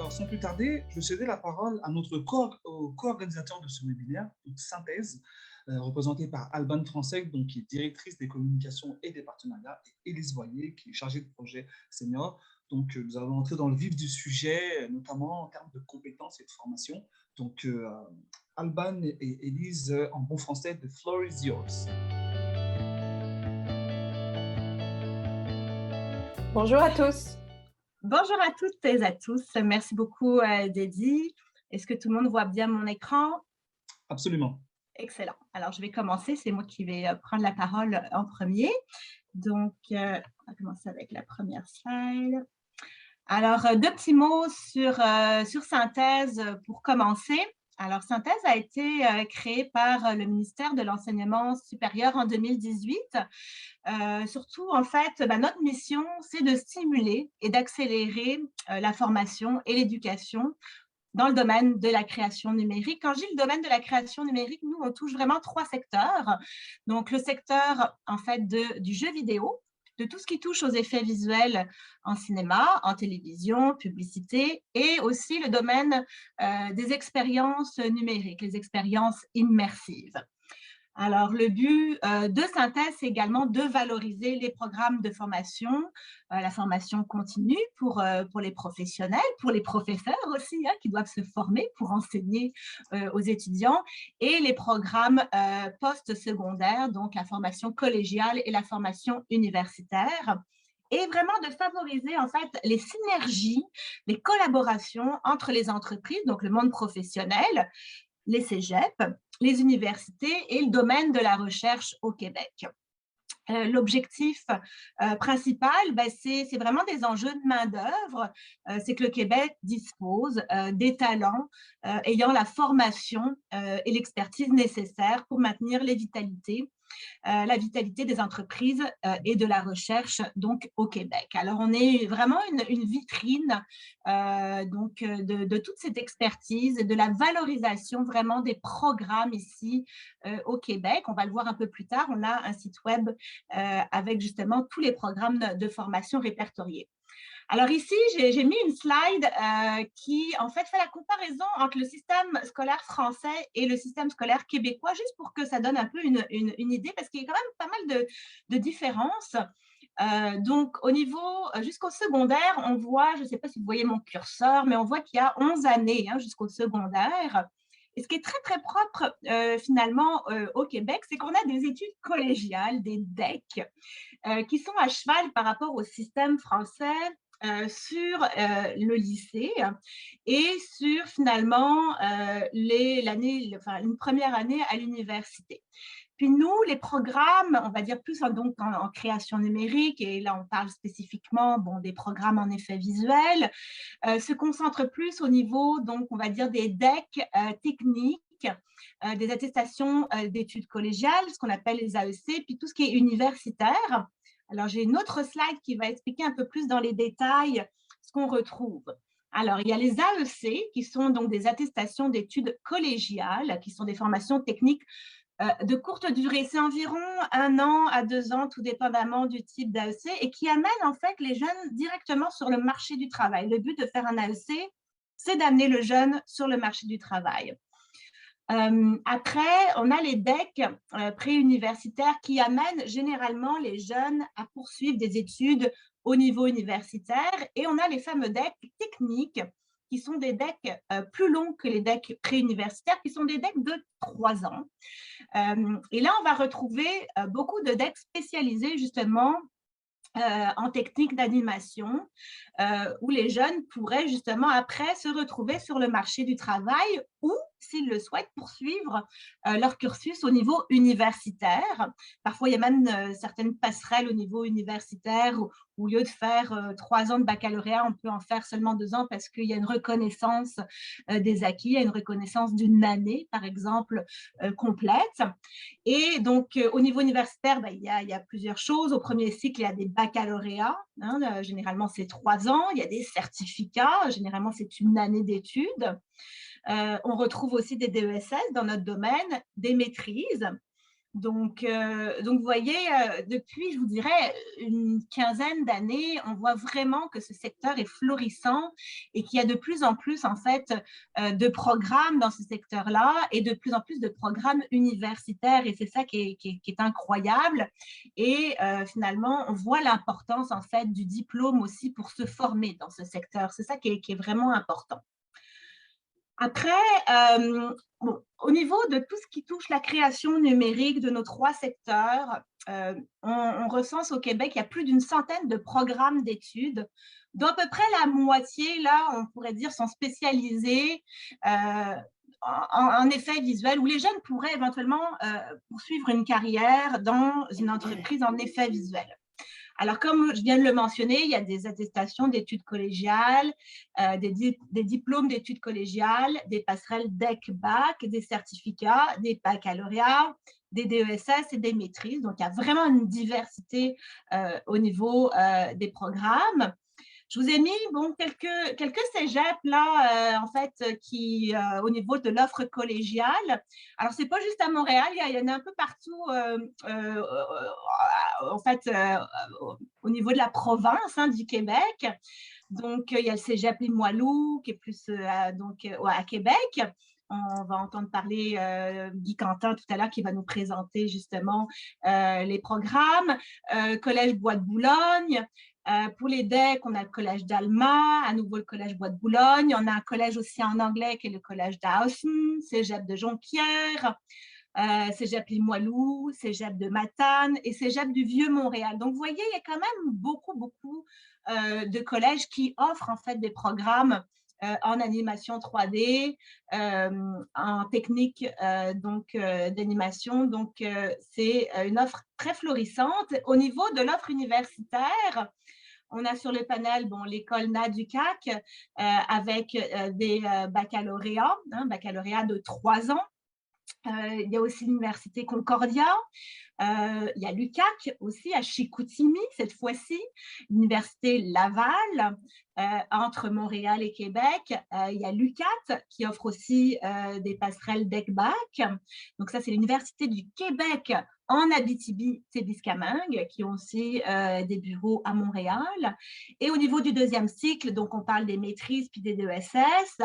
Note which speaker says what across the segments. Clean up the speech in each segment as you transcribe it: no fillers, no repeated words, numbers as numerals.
Speaker 1: Alors, sans plus tarder, je cédais la parole à notre co-organisateur de ce webinaire, donc Synthèse, représentée par Alban Francec, donc, qui est directrice des communications et des partenariats, et Élise Voyer, qui est chargée de projet senior. Donc, nous allons entrer dans le vif du sujet, notamment en termes de compétences et de formation. Donc, Alban et Élise, en bon français, the floor is yours.
Speaker 2: Bonjour à tous.
Speaker 3: Bonjour à toutes et à tous. Merci beaucoup, Dédi. Est-ce que tout le monde voit bien mon écran?
Speaker 1: Absolument.
Speaker 3: Excellent. Alors, je vais commencer. C'est moi qui vais prendre la parole en premier. Donc, on va commencer avec la première slide. Alors, deux petits mots sur Synthèse pour commencer. Alors, Synthèse a été créée par le ministère de l'Enseignement supérieur en 2018. Surtout, en fait, notre mission, c'est de stimuler et d'accélérer la formation et l'éducation dans le domaine de la création numérique. Quand je dis le domaine de la création numérique, nous, on touche vraiment trois secteurs. Donc, le secteur, en fait, du jeu vidéo, de tout ce qui touche aux effets visuels en cinéma, en télévision, publicité, et aussi le domaine des expériences numériques, les expériences immersives. Alors, le but de Synthèse, c'est également de valoriser les programmes de formation, la formation continue pour les professionnels, pour les professeurs aussi, qui doivent se former pour enseigner aux étudiants, et les programmes post-secondaires, donc la formation collégiale et la formation universitaire, et vraiment de favoriser en fait les synergies, les collaborations entre les entreprises, donc le monde professionnel, les cégeps, les universités et le domaine de la recherche au Québec. L'objectif principal, c'est vraiment des enjeux de main-d'œuvre. C'est que le Québec dispose des talents ayant la formation et l'expertise nécessaires pour maintenir la vitalité des entreprises et de la recherche donc au Québec. Alors, on est vraiment une vitrine de toute cette expertise et de la valorisation vraiment des programmes ici au Québec. On va le voir un peu plus tard. On a un site web avec justement tous les programmes de formation répertoriés. Alors ici, j'ai mis une slide qui en fait la comparaison entre le système scolaire français et le système scolaire québécois, juste pour que ça donne un peu une idée, parce qu'il y a quand même pas mal de différences. Donc au niveau jusqu'au secondaire, on voit, je ne sais pas si vous voyez mon curseur, mais on voit qu'il y a 11 années jusqu'au secondaire. Et ce qui est très, très propre finalement au Québec, c'est qu'on a des études collégiales, des DEC, qui sont à cheval par rapport au système français sur le lycée et sur finalement une première année à l'université. Puis nous, les programmes, on va dire plus en création numérique, et là on parle spécifiquement des programmes en effet visuel, se concentrent plus au niveau, donc on va dire des DEC techniques, des attestations d'études collégiales, ce qu'on appelle les AEC, puis tout ce qui est universitaire. Alors, j'ai une autre slide qui va expliquer un peu plus dans les détails ce qu'on retrouve. Alors, il y a les AEC, qui sont donc des attestations d'études collégiales, qui sont des formations techniques de courte durée. C'est environ 1 an à 2 ans, tout dépendamment du type d'AEC, et qui amènent en fait les jeunes directement sur le marché du travail. Le but de faire un AEC, c'est d'amener le jeune sur le marché du travail. Après, on a les DEC préuniversitaires qui amènent généralement les jeunes à poursuivre des études au niveau universitaire, et on a les fameux DEC techniques qui sont des DEC plus longs que les DEC préuniversitaires, qui sont des DEC de 3 ans. Et là, on va retrouver beaucoup de DEC spécialisés justement en technique d'animation, où les jeunes pourraient justement après se retrouver sur le marché du travail, ou s'ils le souhaitent, poursuivre leur cursus au niveau universitaire. Parfois, il y a même certaines passerelles au niveau universitaire où, au lieu de faire 3 ans de baccalauréat, on peut en faire seulement 2 ans parce qu'il y a une reconnaissance des acquis, il y a une reconnaissance d'une année, par exemple, complète. Et donc, au niveau universitaire, il y a plusieurs choses. Au premier cycle, il y a des baccalauréats. Généralement, c'est 3 ans. Il y a des certificats. Généralement, c'est une année d'études. On retrouve aussi des DESS dans notre domaine, des maîtrises. Donc, vous voyez, depuis, je vous dirais, une quinzaine d'années, on voit vraiment que ce secteur est florissant et qu'il y a de plus en plus, en fait, de programmes dans ce secteur-là et de plus en plus de programmes universitaires. Et c'est ça qui est incroyable. Et finalement, on voit l'importance, en fait, du diplôme aussi pour se former dans ce secteur. C'est ça qui est vraiment important. Après, bon, au niveau de tout ce qui touche la création numérique de nos 3 secteurs, on recense au Québec, il y a plus d'une centaine de programmes d'études, dont à peu près la moitié, là, on pourrait dire, sont spécialisés en effet visuel, où les jeunes pourraient éventuellement poursuivre une carrière dans une entreprise en effet visuel. Alors, comme je viens de le mentionner, il y a des attestations d'études collégiales, des diplômes d'études collégiales, des passerelles DEC-BAC, des certificats, des baccalauréats, des DESS et des maîtrises. Donc, il y a vraiment une diversité au niveau des programmes. Je vous ai mis quelques cégeps là, en fait, qui au niveau de l'offre collégiale. Alors, c'est pas juste à Montréal, il y en a un peu partout, en fait, au niveau de la province du Québec. Donc, il y a le cégep Limoilou qui est plus à Québec. On va entendre parler Guy Quentin tout à l'heure qui va nous présenter justement les programmes. Collège Bois de Boulogne. Pour les DEC, on a le collège d'Alma, à nouveau le collège Bois de Boulogne. On a un collège aussi en anglais qui est le collège d'Hausen, cégep de Jonquière, cégep Limoilou, cégep de Matane et cégep du Vieux-Montréal. Donc, vous voyez, il y a quand même beaucoup de collèges qui offrent en fait des programmes en animation 3D, en technique d'animation. Donc, c'est une offre très florissante. Au niveau de l'offre universitaire, on a sur le panel l'école NA du CAC avec des baccalauréats, baccalauréat de 3 ans. Il y a aussi l'Université Concordia. Il y a l'UQAC aussi à Chicoutimi cette fois-ci, l'Université Laval entre Montréal et Québec. Il y a l'UQAT qui offre aussi des passerelles DEC-BAC. Donc ça, c'est l'Université du Québec en Abitibi-Témiscamingue qui ont aussi des bureaux à Montréal. Et au niveau du deuxième cycle, donc on parle des maîtrises puis des DESS.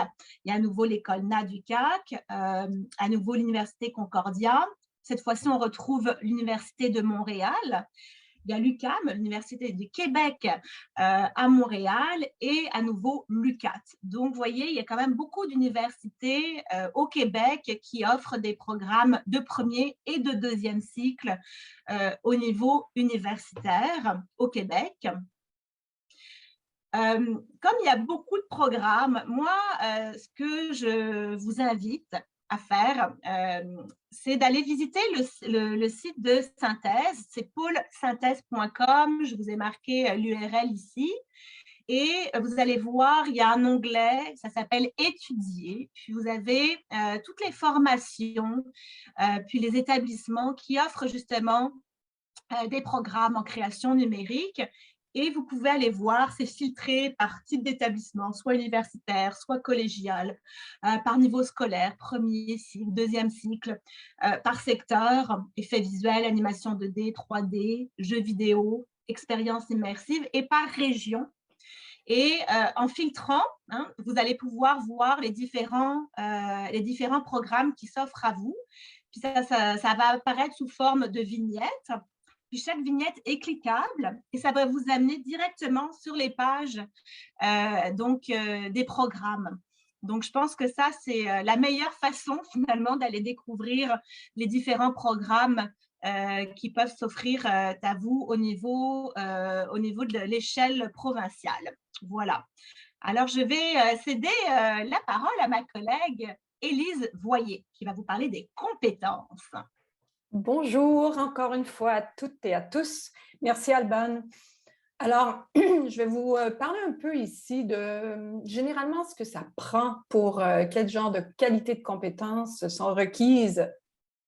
Speaker 3: Il y a à nouveau l'école NA du CAC, à nouveau l'Université Concordia. Cette fois-ci, on retrouve l'Université de Montréal. Il y a l'UQAM, l'Université du Québec à Montréal et à nouveau l'UQAT. Donc, vous voyez, il y a quand même beaucoup d'universités au Québec qui offrent des programmes de premier et de deuxième cycle au niveau universitaire au Québec. Comme il y a beaucoup de programmes, moi, ce que je vous invite à faire, c'est d'aller visiter le site de Synthèse. C'est pôlesynthèse.com. Je vous ai marqué l'URL ici. Et vous allez voir, il y a un onglet, ça s'appelle « Étudier ». Puis vous avez toutes les formations, puis les établissements qui offrent justement des programmes en création numérique. Et vous pouvez aller voir, c'est filtré par type d'établissement, soit universitaire, soit collégial, par niveau scolaire, premier cycle, deuxième cycle, par secteur, effets visuels, animation 2D, 3D, jeux vidéo, expérience immersive et par région. Et en filtrant, vous allez pouvoir voir les différents programmes qui s'offrent à vous. Puis ça va apparaître sous forme de vignettes. Puis chaque vignette est cliquable et ça va vous amener directement sur les pages des programmes. Donc, je pense que ça, c'est la meilleure façon finalement d'aller découvrir les différents programmes qui peuvent s'offrir à vous au niveau de l'échelle provinciale. Voilà. Alors, je vais céder la parole à ma collègue Élise Voyer qui va vous parler des compétences.
Speaker 2: Bonjour encore une fois à toutes et à tous. Merci Alban. Alors, je vais vous parler un peu ici de généralement ce que ça prend pour quel genre de qualité de compétences sont requises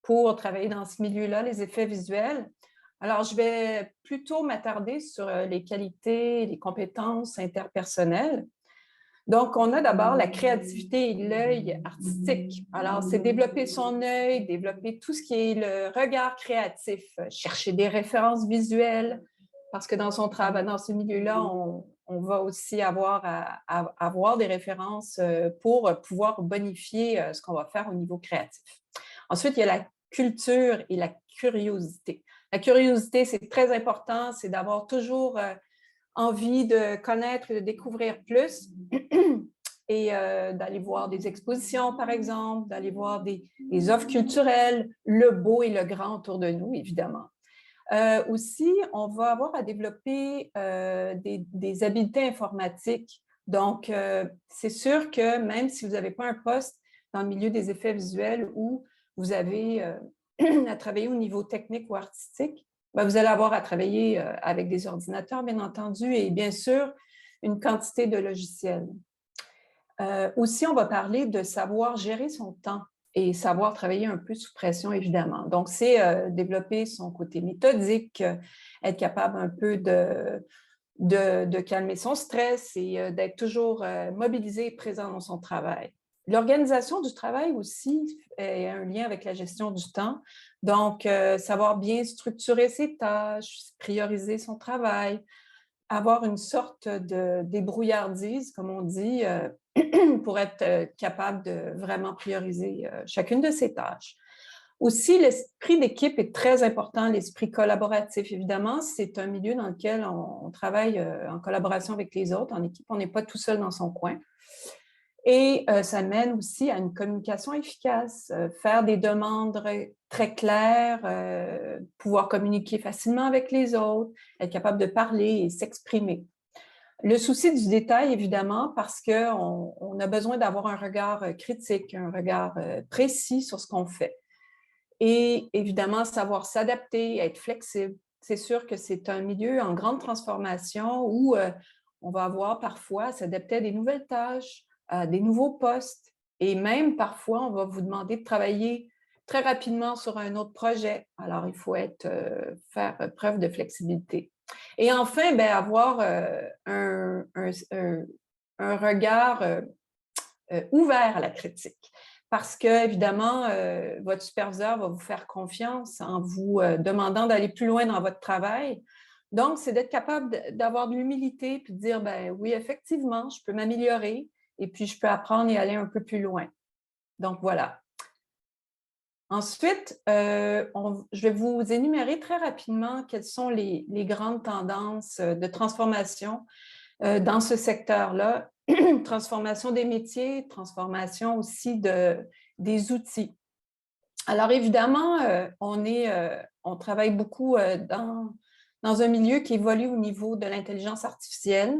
Speaker 2: pour travailler dans ce milieu-là, les effets visuels. Alors, je vais plutôt m'attarder sur les qualités, les compétences interpersonnelles. Donc, on a d'abord la créativité et l'œil artistique. Alors, c'est développer son œil, développer tout ce qui est le regard créatif, chercher des références visuelles, parce que dans son travail, dans ce milieu-là, on va aussi avoir à avoir des références pour pouvoir bonifier ce qu'on va faire au niveau créatif. Ensuite, il y a la culture et la curiosité. La curiosité, c'est très important, c'est d'avoir toujours envie de connaître et de découvrir plus et d'aller voir des expositions, par exemple, d'aller voir des offres culturelles, le beau et le grand autour de nous, évidemment. Aussi, on va avoir à développer des habiletés informatiques. Donc, c'est sûr que même si vous n'avez pas un poste dans le milieu des effets visuels où vous avez à travailler au niveau technique ou artistique, ben, vous allez avoir à travailler avec des ordinateurs, bien entendu, et bien sûr, une quantité de logiciels. Aussi, on va parler de savoir gérer son temps et savoir travailler un peu sous pression, évidemment. Donc, c'est développer son côté méthodique, être capable un peu de calmer son stress et d'être toujours mobilisé et présent dans son travail. L'organisation du travail aussi est un lien avec la gestion du temps. Donc, savoir bien structurer ses tâches, prioriser son travail, avoir une sorte de débrouillardise, comme on dit, pour être capable de vraiment prioriser chacune de ses tâches. Aussi, l'esprit d'équipe est très important, l'esprit collaboratif. Évidemment, c'est un milieu dans lequel on travaille en collaboration avec les autres, en équipe. On n'est pas tout seul dans son coin. Et ça mène aussi à une communication efficace, faire des demandes très claires, pouvoir communiquer facilement avec les autres, être capable de parler et s'exprimer. Le souci du détail, évidemment, parce qu'on a besoin d'avoir un regard critique, un regard précis sur ce qu'on fait. Et évidemment, savoir s'adapter, être flexible. C'est sûr que c'est un milieu en grande transformation où on va avoir parfois à s'adapter à des nouvelles tâches, à des nouveaux postes. Et même parfois, on va vous demander de travailler très rapidement sur un autre projet. Alors, il faut faire preuve de flexibilité. Et enfin, bien, avoir un regard ouvert à la critique. Parce que, évidemment, votre superviseur va vous faire confiance en vous demandant d'aller plus loin dans votre travail. Donc, c'est d'être capable d'avoir de l'humilité puis de dire, ben oui, effectivement, je peux m'améliorer et puis je peux apprendre et aller un peu plus loin. Donc, voilà. Ensuite, je vais vous énumérer très rapidement quelles sont les grandes tendances de transformation dans ce secteur-là. Transformation des métiers, transformation aussi des outils. Alors, évidemment, on travaille beaucoup dans un milieu qui évolue au niveau de l'intelligence artificielle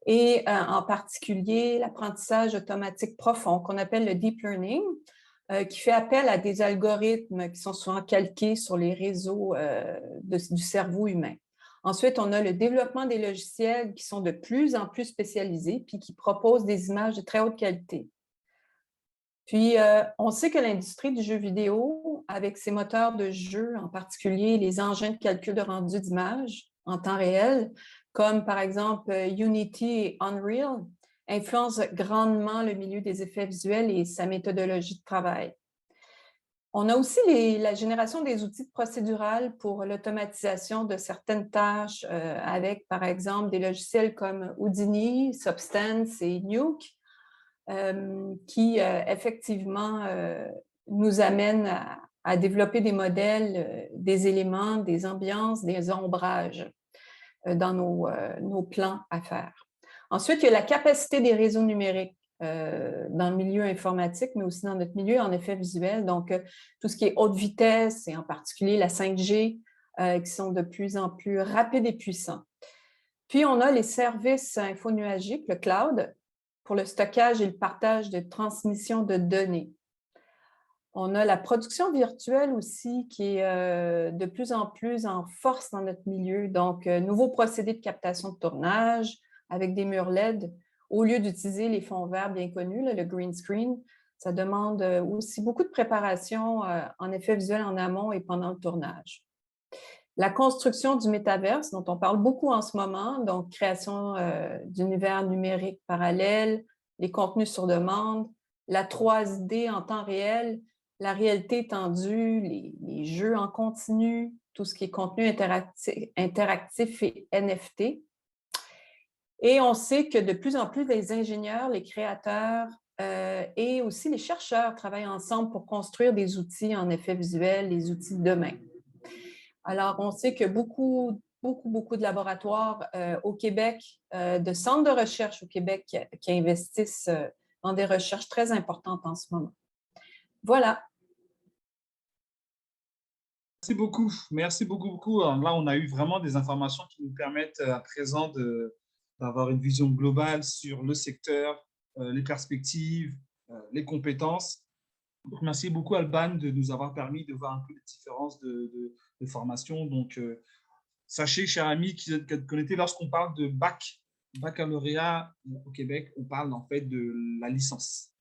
Speaker 2: et en particulier l'apprentissage automatique profond qu'on appelle le deep learning, qui fait appel à des algorithmes qui sont souvent calqués sur les réseaux du cerveau humain. Ensuite, on a le développement des logiciels qui sont de plus en plus spécialisés puis qui proposent des images de très haute qualité. Puis, on sait que l'industrie du jeu vidéo, avec ses moteurs de jeu, en particulier les engins de calcul de rendu d'images en temps réel, comme par exemple Unity et Unreal, influence grandement le milieu des effets visuels et sa méthodologie de travail. On a aussi la génération des outils procédurales pour l'automatisation de certaines tâches avec, par exemple, des logiciels comme Houdini, Substance et Nuke, qui effectivement nous amènent à développer des modèles, des éléments, des ambiances, des ombrages dans nos plans à faire. Ensuite, il y a la capacité des réseaux numériques dans le milieu informatique, mais aussi dans notre milieu en effet visuel. Donc, tout ce qui est haute vitesse et en particulier la 5G qui sont de plus en plus rapides et puissants. Puis, on a les services infonuagiques, le cloud, pour le stockage et le partage de transmission de données. On a la production virtuelle aussi qui est de plus en plus en force dans notre milieu. Donc, nouveaux procédés de captation de tournage avec des murs LED. Au lieu d'utiliser les fonds verts bien connus, le green screen, ça demande aussi beaucoup de préparation en effet visuel en amont et pendant le tournage. La construction du métaverse, dont on parle beaucoup en ce moment, donc création d'univers numériques parallèles, les contenus sur demande, la 3D en temps réel, la réalité étendue, les jeux en continu, tout ce qui est contenu interactif et NFT. Et on sait que de plus en plus, les ingénieurs, les créateurs et aussi les chercheurs travaillent ensemble pour construire des outils en effet visuel, les outils de demain. Alors, on sait que beaucoup de laboratoires au Québec, de centres de recherche au Québec qui investissent dans des recherches très importantes en ce moment. Voilà.
Speaker 1: Merci beaucoup. Merci beaucoup. Alors là, on a eu vraiment des informations qui nous permettent à présent d'avoir une vision globale sur le secteur, les perspectives, les compétences. Donc, merci beaucoup, Alban, de nous avoir permis de voir un peu les différences de formation. Donc, sachez, chers amis, qu'on était, lorsqu'on parle de baccalauréat au Québec, on parle en fait de la licence.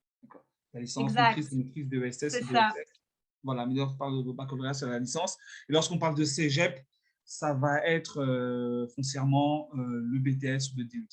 Speaker 1: La licence maîtrise de ESS et de ESS. Voilà, mais lorsqu'on parle de baccalauréat, c'est la licence. Et lorsqu'on parle de cégep, ça va être foncièrement le BTS ou le DUT.